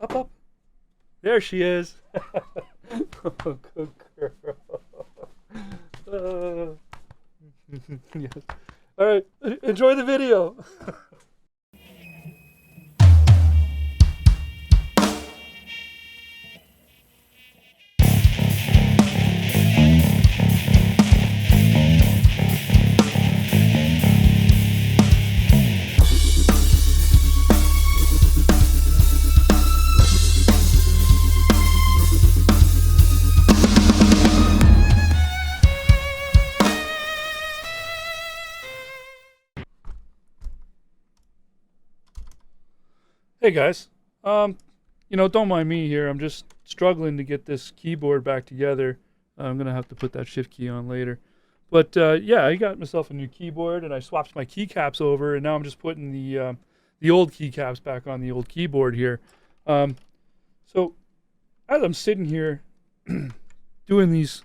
Up, up. There she is. Oh, good girl. Uh, yes. All right. Enjoy the video. Hey guys, don't mind me here. I'm just struggling to get this keyboard back together. I'm gonna have to put that shift key on later. But yeah, I got myself a new keyboard and I swapped my keycaps over, and now I'm just putting the old keycaps back on the old keyboard here. So as I'm sitting here doing these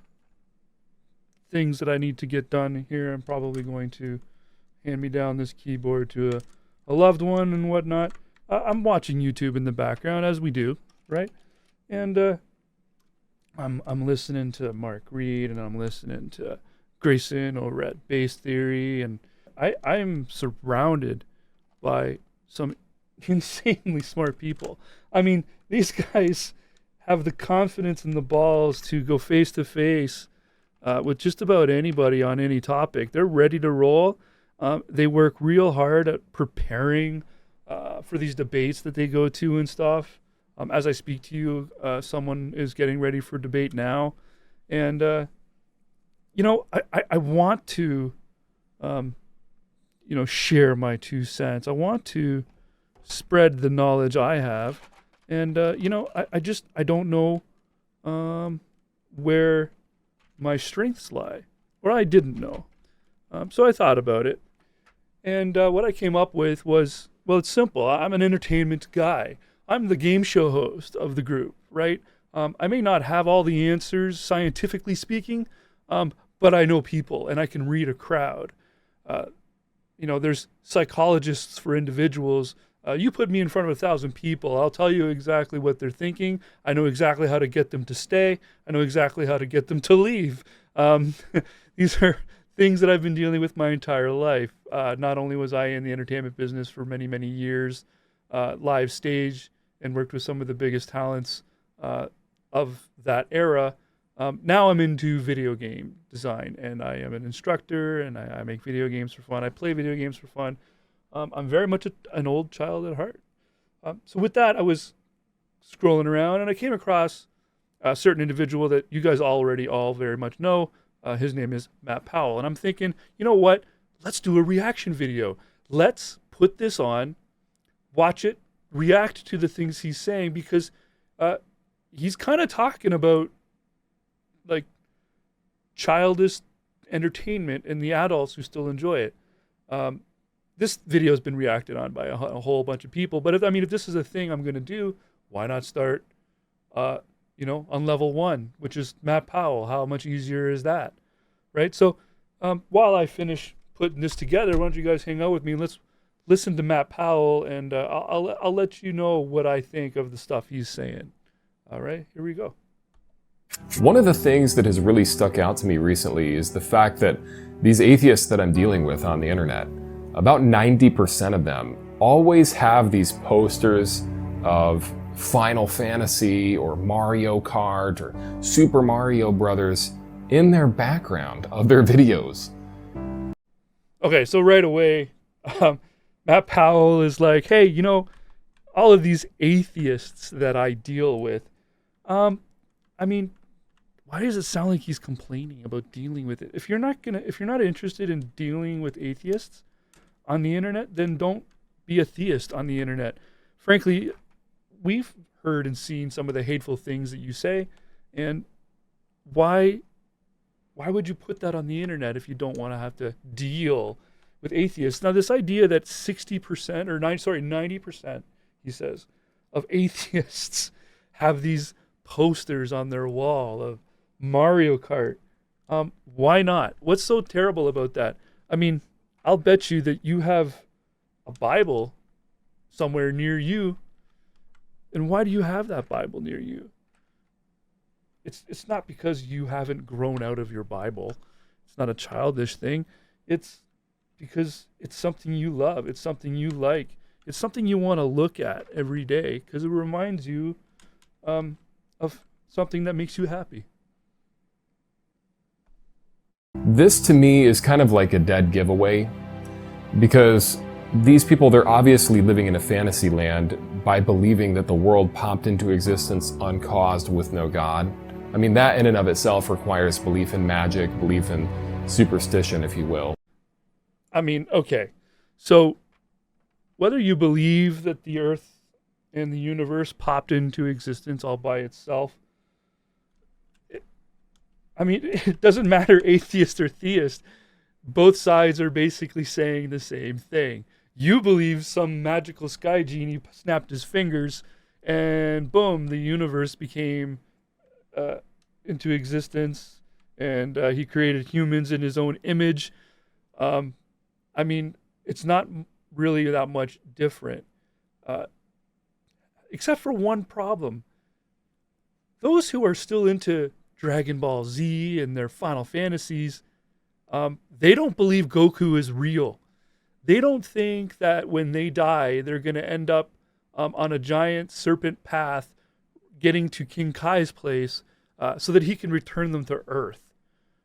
things that I need to get done here, I'm probably going to hand me down this keyboard to a loved one and whatnot. I'm watching YouTube in the background, as we do, right? And I'm listening to Mark Reed, and I'm listening to Grayson over at Base Theory, and I'm surrounded by some insanely smart people. I mean, these guys have the confidence and the balls to go face to face with just about anybody on any topic. They're ready to roll. They work real hard at preparing for these debates that they go to and stuff. As I speak to you, someone is getting ready for debate now. And, I want to, share my 2 cents. I want to spread the knowledge I have. And, I don't know where my strengths lie, or I didn't know. So I thought about it. And what I came up with was, well, it's simple. I'm an entertainment guy. I'm the game show host of the group, right? I may not have all the answers, scientifically speaking, but I know people and I can read a crowd. There's psychologists for individuals. You put me in front of 1,000 people, I'll tell you exactly what they're thinking. I know exactly how to get them to stay. I know exactly how to get them to leave. These are things that I've been dealing with my entire life. Not only was I in the entertainment business for many, many years, live stage, and worked with some of the biggest talents of that era, now I'm into video game design, and I am an instructor, and I make video games for fun. I play video games for fun. I'm very much an old child at heart. So with that, I was scrolling around, and I came across a certain individual that you guys already all very much know. His name is Matt Powell. And I'm thinking, you know what? Let's do a reaction video. Let's put this on, watch it, react to the things he's saying, because he's kind of talking about like childish entertainment and the adults who still enjoy it. This video has been reacted on by a whole bunch of people. But if this is a thing I'm going to do, why not start on level 1, which is Matt Powell? How much easier is that, right? So while I finish putting this together, why don't you guys hang out with me and let's listen to Matt Powell, and I'll let you know what I think of the stuff he's saying. All right, here we go. One of the things that has really stuck out to me recently is the fact that these atheists that I'm dealing with on the internet, about 90% of them always have these posters of Final Fantasy or Mario Kart or Super Mario Brothers in their background of their videos. Okay, so right away, Matt Powell is like, hey, all of these atheists that I deal with, why does it sound like he's complaining about dealing with it? If you're not interested in dealing with atheists on the internet, then don't be a theist on the internet. Frankly, we've heard and seen some of the hateful things that you say, and why would you put that on the internet if you don't want to have to deal with atheists? Now, this idea that 90%, he says, of atheists have these posters on their wall of Mario Kart. Why not? What's so terrible about that? I'll bet you that you have a Bible somewhere near you And why do you have that Bible near you? It's not because you haven't grown out of your Bible. It's not a childish thing. It's because it's something you love. It's something you like. It's something you want to look at every day because it reminds you of something that makes you happy. This to me is kind of like a dead giveaway, because these people, they're obviously living in a fantasy land by believing that the world popped into existence uncaused with no God. I mean, that in and of itself requires belief in magic, belief in superstition, if you will. I mean, okay, so whether you believe that the earth and the universe popped into existence all by itself, it doesn't matter, atheist or theist. Both sides are basically saying the same thing. You believe some magical sky genie snapped his fingers and boom, the universe became into existence, and he created humans in his own image. It's not really that much different, except for one problem. Those who are still into Dragon Ball Z and their Final Fantasies, they don't believe Goku is real. They don't think that when they die, they're going to end up on a giant serpent path getting to King Kai's place so that he can return them to Earth.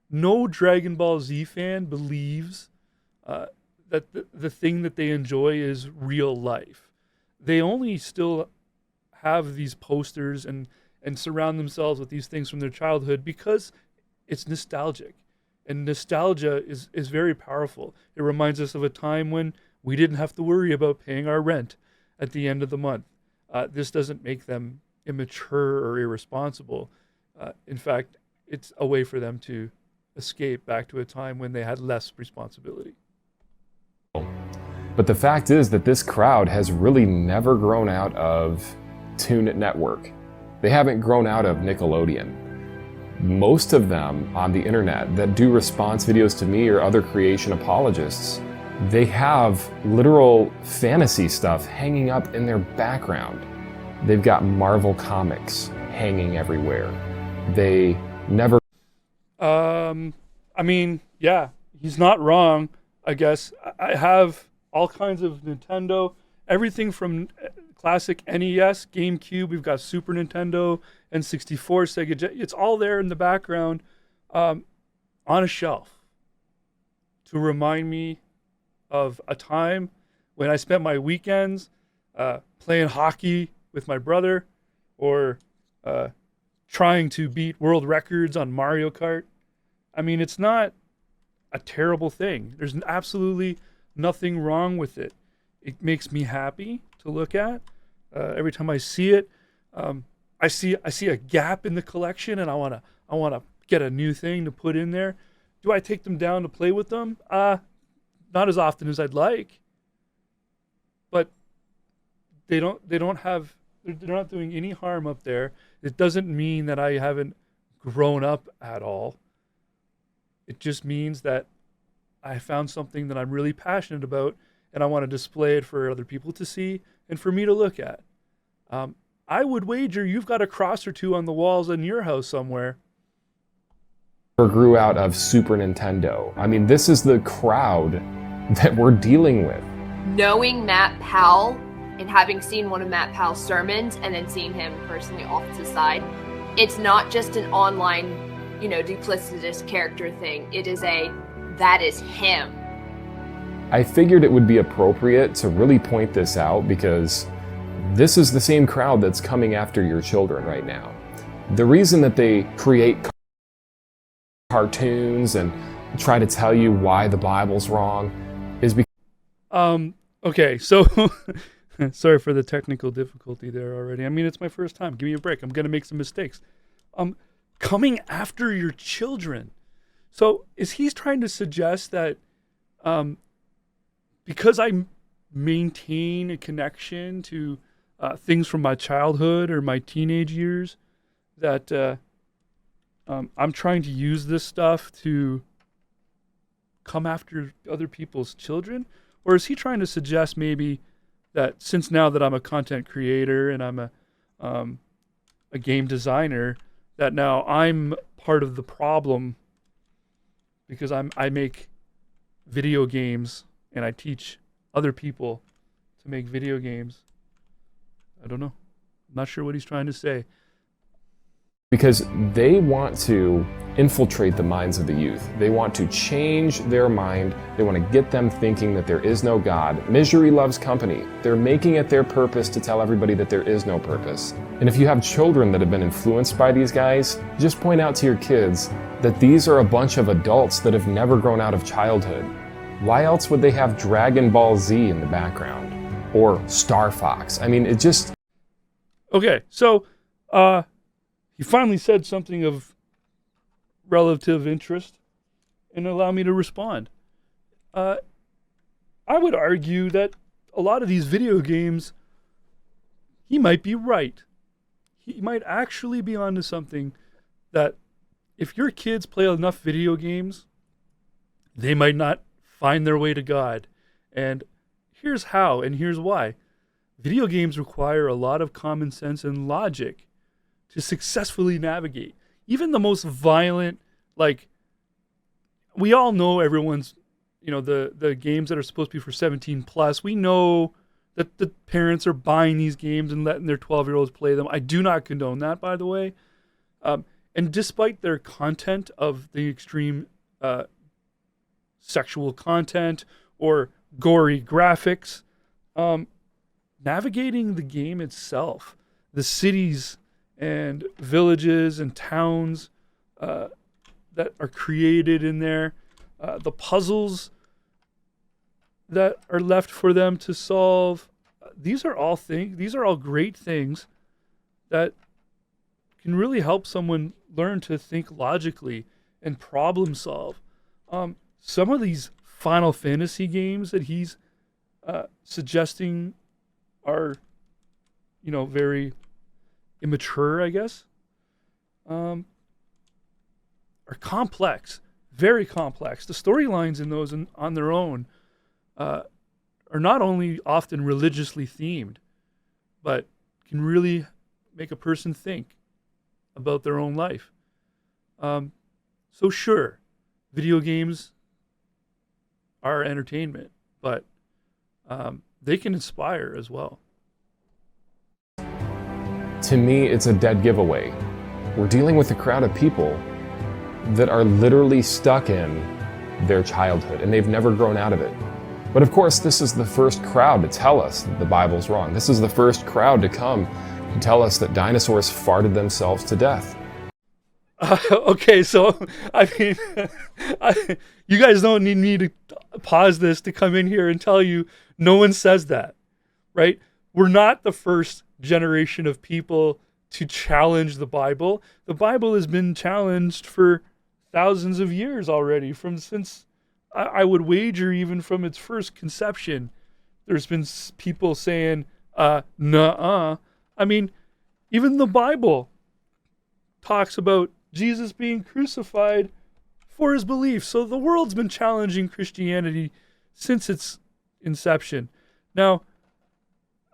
No Dragon Ball Z fan believes that the thing that they enjoy is real life. They only still have these posters and surround themselves with these things from their childhood because it's nostalgic. And nostalgia is very powerful. It reminds us of a time when we didn't have to worry about paying our rent at the end of the month. This doesn't make them immature or irresponsible. In fact, it's a way for them to escape back to a time when they had less responsibility. But the fact is that this crowd has really never grown out of Toon Network. They haven't grown out of Nickelodeon. Most of them on the internet that do response videos to me or other creation apologists, they have literal fantasy stuff hanging up in their background. They've got Marvel comics hanging everywhere. They never... Yeah, he's not wrong, I guess. I have all kinds of Nintendo, everything from classic NES, GameCube, we've got Super Nintendo, N64, Sega, it's all there in the background on a shelf to remind me of a time when I spent my weekends playing hockey with my brother or trying to beat world records on Mario Kart. It's not a terrible thing. There's absolutely nothing wrong with it. It makes me happy to look at. Every time I see it, I see a gap in the collection, and I wanna get a new thing to put in there. Do I take them down to play with them? Not as often as I'd like, but they're not doing any harm up there. It doesn't mean that I haven't grown up at all. It just means that I found something that I'm really passionate about, and I want to display it for other people to see and for me to look at. I would wager you've got a cross or two on the walls in your house somewhere. Grew out of Super Nintendo. This is the crowd that we're dealing with. Knowing Matt Powell and having seen one of Matt Powell's sermons and then seeing him personally off to the side, it's not just an online, duplicitous character thing. It is that is him. I figured it would be appropriate to really point this out because this is the same crowd that's coming after your children right now. The reason that they create cartoons and try to tell you why the Bible's wrong is because... Okay, so... sorry for the technical difficulty there already. It's my first time. Give me a break. I'm going to make some mistakes. Coming after your children. So is he trying to suggest that because I maintain a connection to things from my childhood or my teenage years, that I'm trying to use this stuff to come after other people's children? Or is he trying to suggest maybe that since now that I'm a content creator and I'm a game designer, that now I'm part of the problem because I make video games and I teach other people to make video games. I don't know. I'm not sure what he's trying to say. Because they want to infiltrate the minds of the youth. They want to change their mind. They want to get them thinking that there is no God. Misery loves company. They're making it their purpose to tell everybody that there is no purpose. And if you have children that have been influenced by these guys, just point out to your kids that these are a bunch of adults that have never grown out of childhood. Why else would they have Dragon Ball Z in the background? Or Star Fox? I mean, it just... Okay, so, he finally said something of relative interest and allow me to respond. I would argue that a lot of these video games, he might be right. He might actually be onto something, that if your kids play enough video games, they might not find their way to God. And here's how, and here's why. Video games require a lot of common sense and logic to successfully navigate. Even the most violent, like, we all know everyone's, the games that are supposed to be for 17 plus, we know that the parents are buying these games and letting their 12-year-olds play them. I do not condone that, by the way. And despite their content of the extreme sexual content or gory graphics, navigating the game itself, the cities and villages and towns that are created in there, the puzzles that are left for them to solve, these are all great things that can really help someone learn to think logically and problem solve. Some of these Final Fantasy games that he's suggesting are, very immature, I guess, are complex, very complex. The storylines in those on their own are not only often religiously themed, but can really make a person think about their own life. So sure, video games are entertainment, but they can inspire as well. To me, it's a dead giveaway. We're dealing with a crowd of people that are literally stuck in their childhood and they've never grown out of it. But of course, this is the first crowd to tell us that the Bible's wrong. This is the first crowd to come to tell us that dinosaurs farted themselves to death. Okay, so, you guys don't need me to pause this to come in here and tell you no one says that, right? We're not the first generation of people to challenge the Bible. The Bible has been challenged for thousands of years already, since I would wager even from its first conception. There's been people saying, nuh-uh. I mean, even the Bible talks about Jesus being crucified for his beliefs. So the world's been challenging Christianity since its inception. Now,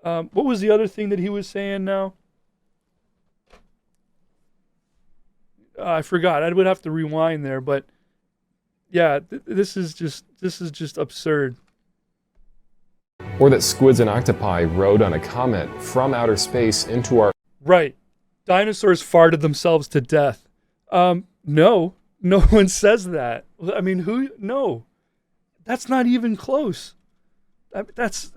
what was the other thing that he was saying now? I forgot. I would have to rewind there, but yeah, this is just absurd. Or that squids and octopi rode on a comet from outer space into our... Right. Dinosaurs farted themselves to death. No one says that. I mean, who? No. That's not even close. That's...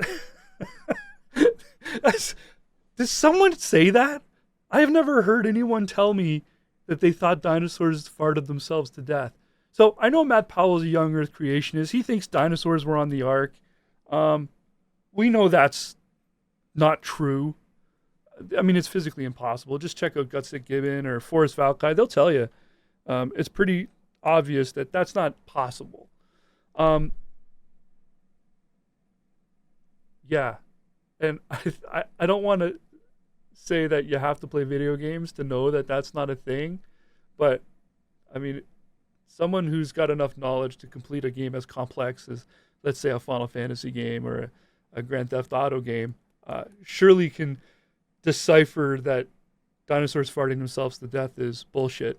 Does someone say that? I have never heard anyone tell me that they thought dinosaurs farted themselves to death. So I know Matt Powell is a young Earth creationist. He thinks dinosaurs were on the ark. We know that's not true. I mean, it's physically impossible. Just check out Gutsick Gibbon or Forrest Valkai. They'll tell you. It's pretty obvious that that's not possible. Yeah. And I don't want to say that you have to play video games to know that that's not a thing. But, I mean, someone who's got enough knowledge to complete a game as complex as, let's say, a Final Fantasy game or a Grand Theft Auto game, surely can decipher that dinosaurs farting themselves to death is bullshit.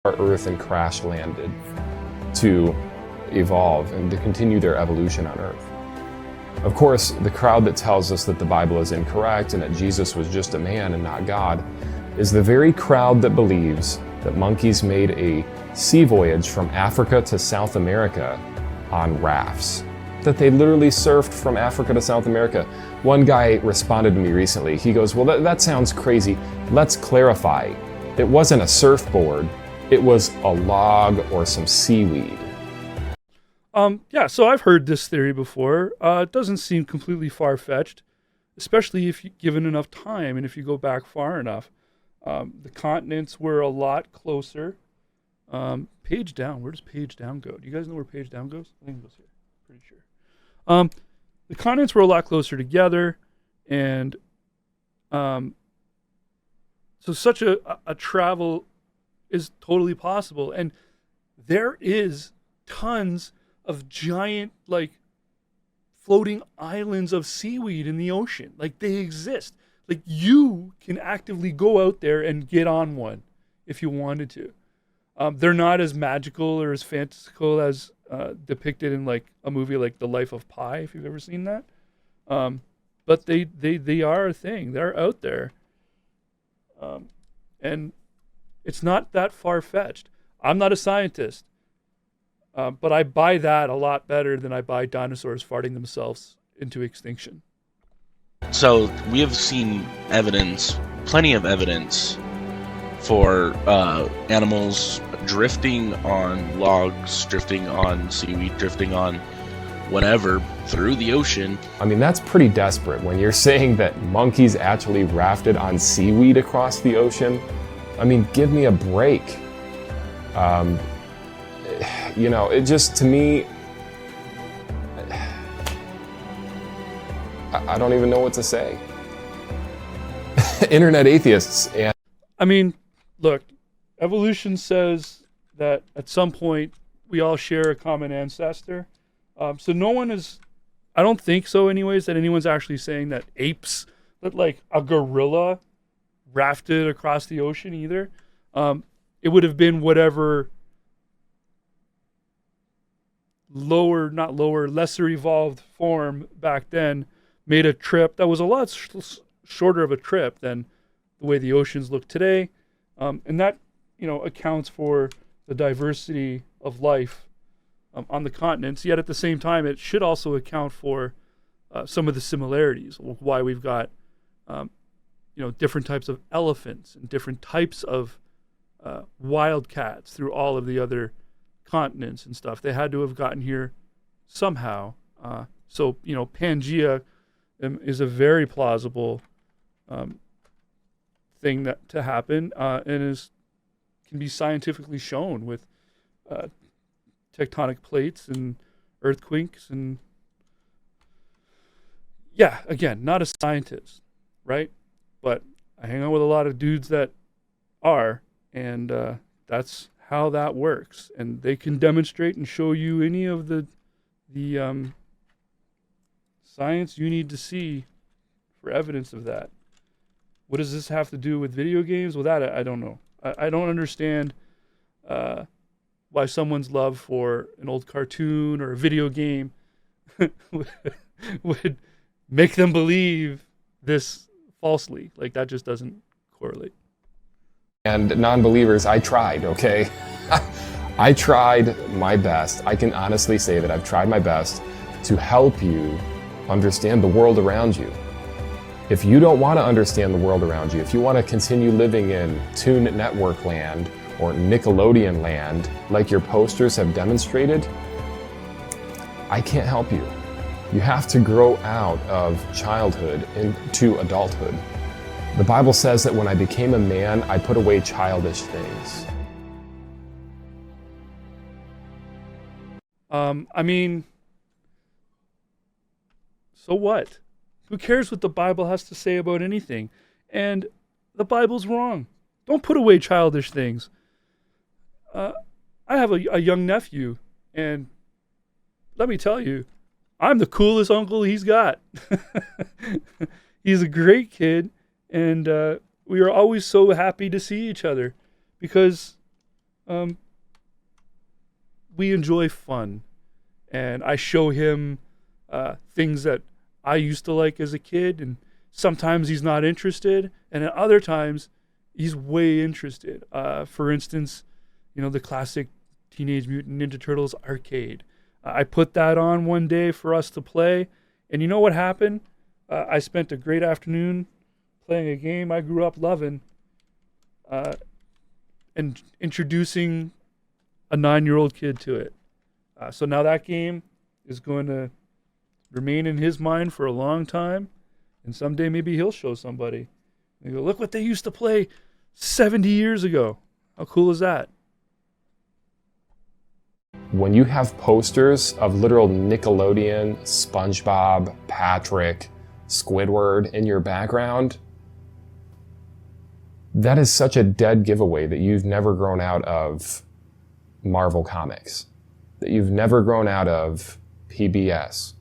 Our Earth and crash landed to evolve and to continue their evolution on Earth. Of course, the crowd that tells us that the Bible is incorrect and that Jesus was just a man and not God is the very crowd that believes that monkeys made a sea voyage from Africa to South America on rafts. That they literally surfed from Africa to South America. One guy responded to me recently. He goes, well, that sounds crazy. Let's clarify. It wasn't a surfboard. It was a log or some seaweed. Yeah, so I've heard this theory before. It doesn't seem completely far-fetched, especially if you're given enough time and if you go back far enough. The continents were a lot closer. Page down. Where does page down go? Do you guys know where page down goes? I think it goes here. Pretty sure. The continents were a lot closer together, and so such a travel is totally possible. And there is tons of giant, like, floating islands of seaweed in the ocean. Like, they exist. Like, you can actively go out there and get on one if you wanted to. They're not as magical or as fantastical as depicted in, like, a movie like The Life of Pi, if you've ever seen that. But they are a thing. They're out there. And it's not that far-fetched. I'm not a scientist, but I buy that a lot better than I buy dinosaurs farting themselves into extinction. So we have seen evidence, plenty of evidence, for animals drifting on logs, drifting on seaweed, drifting on whatever through the ocean. I mean, that's pretty desperate when you're saying that monkeys actually rafted on seaweed across the ocean. I mean, give me a break. You know, it just, to me, I don't even know what to say. Internet atheists. And I mean, look, evolution says that at some point we all share a common ancestor. So no one is, I don't think so anyways, that anyone's actually saying that apes, that like a gorilla rafted across the ocean either. It would have been whatever lesser evolved form back then made a trip that was a lot shorter of a trip than the way the oceans look today. And that, you know, accounts for the diversity of life on the continents. Yet at the same time, it should also account for some of the similarities, why we've got, different types of elephants and different types of wildcats through all of the other continents and stuff. They had to have gotten here somehow. So, Pangea is a very plausible thing that to happen, and can be scientifically shown with tectonic plates and earthquakes. And yeah, again, not a scientist, right? But I hang out with a lot of dudes that are, and that's how that works. And they can demonstrate and show you any of the science you need to see for evidence of that. What does this have to do with video games? Well, that I don't know. I don't understand why someone's love for an old cartoon or a video game would make them believe this falsely. Like, that just doesn't correlate. And non-believers, I tried, okay? I tried my best. I can honestly say that I've tried my best to help you understand the world around you. If you don't want to understand the world around you, if you want to continue living in Toon Network land or Nickelodeon land, like your posters have demonstrated, I can't help you. You have to grow out of childhood into adulthood. The Bible says that when I became a man, I put away childish things. I mean, so what? Who cares what the Bible has to say about anything? And the Bible's wrong. Don't put away childish things. I have a young nephew, and let me tell you, I'm the coolest uncle he's got. He's a great kid, and we are always so happy to see each other because we enjoy fun, and I show him things that I used to like as a kid, and sometimes he's not interested, and at other times he's way interested. For instance, the classic Teenage Mutant Ninja Turtles arcade. I put that on one day for us to play, and you know what happened? I spent a great afternoon playing a game I grew up loving, and introducing a 9-year-old kid to it. So now that game is going to remain in his mind for a long time, and someday maybe he'll show somebody. And go, look what they used to play 70 years ago. How cool is that? When you have posters of literal Nickelodeon, SpongeBob, Patrick, Squidward in your background, that is such a dead giveaway that you've never grown out of Marvel Comics, that you've never grown out of PBS,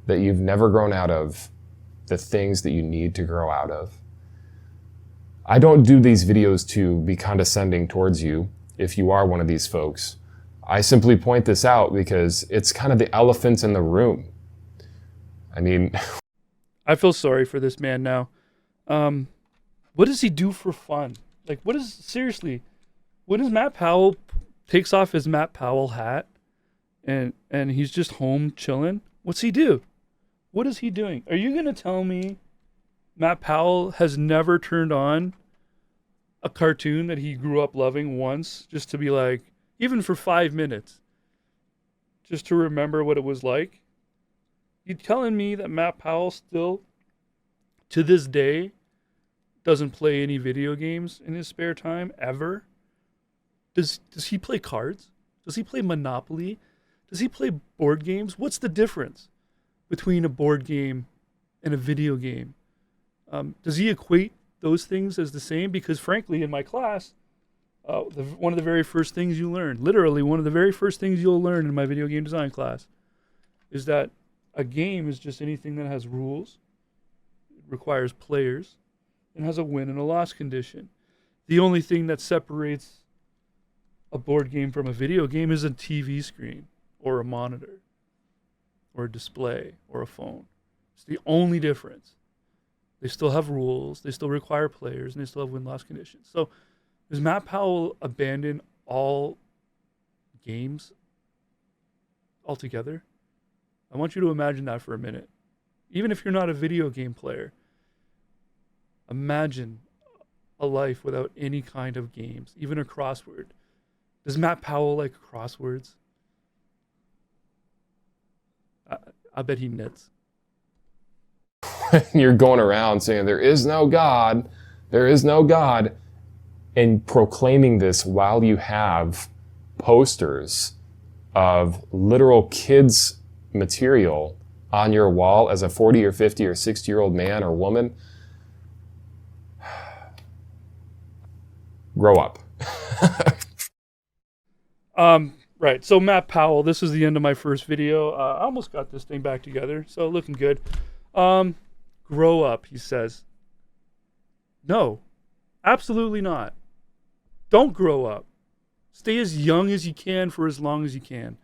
that you've never grown out of the things that you need to grow out of. I don't do these videos to be condescending towards you if you are one of these folks. I simply point this out because it's kind of the elephant in the room. I mean... I feel sorry for this man now. What does he do for fun? Like, seriously, when is Matt Powell takes off his Matt Powell hat and he's just home chilling? What's he do? What is he doing? Are you going to tell me Matt Powell has never turned on a cartoon that he grew up loving once just to be like, even for 5 minutes, just to remember what it was like? You telling me that Matt Powell still, to this day, doesn't play any video games in his spare time, ever? Does he play cards? Does he play Monopoly? Does he play board games? What's the difference between a board game and a video game? Does he equate those things as the same? Because frankly, in my class, one of the very first things you learn, literally one of the very first things you'll learn in my video game design class, is that a game is just anything that has rules, it requires players, and has a win and a loss condition. The only thing that separates a board game from a video game is a TV screen or a monitor or a display or a phone. It's the only difference. They still have rules, they still require players, and they still have win-loss conditions. So does Matt Powell abandon all games altogether? I want you to imagine that for a minute. Even if you're not a video game player, imagine a life without any kind of games, even a crossword. Does Matt Powell like crosswords? I bet he knits. You're going around saying there is no God, and proclaiming this while you have posters of literal kids' material on your wall as a 40 or 50 or 60-year-old man or woman. Grow up. Right. So Matt Powell, this is the end of my first video. I almost got this thing back together, so looking good. Grow up, he says. No, absolutely not. Don't grow up. Stay as young as you can for as long as you can.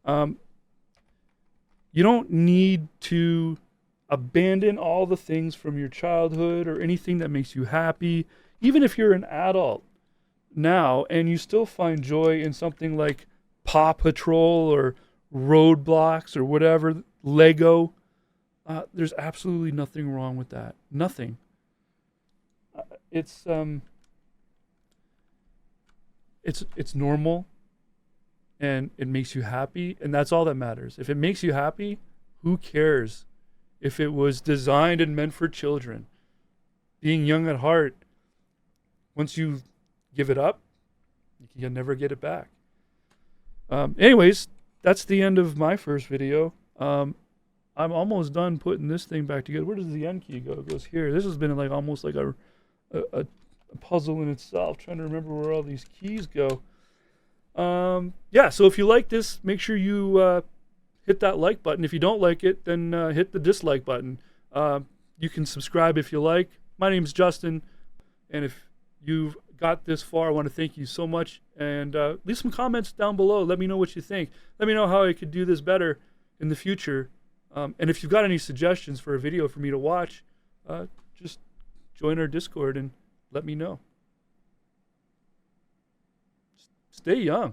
You don't need to abandon all the things from your childhood or anything that makes you happy, even if you're an adult now and you still find joy in something like Paw Patrol or Roadblocks or whatever, Lego. There's absolutely nothing wrong with that. Nothing. It's normal, and it makes you happy, and that's all that matters. If it makes you happy, who cares if it was designed and meant for children? Being young at heart, once you give it up, you can never get it back. Anyways, that's the end of my first video. I'm almost done putting this thing back together. Where does the end key go? It goes here. This has been like almost like a puzzle in itself, trying to remember where all these keys go. Yeah, so if you like this, make sure you hit that like button. If you don't like it, then hit the dislike button. You can subscribe if you like. My name's Justin, and if you've got this far, I want to thank you so much. And leave some comments down below. Let me know what you think. Let me know how I could do this better in the future. And if you've got any suggestions for a video for me to watch, just join our Discord and let me know. Stay young.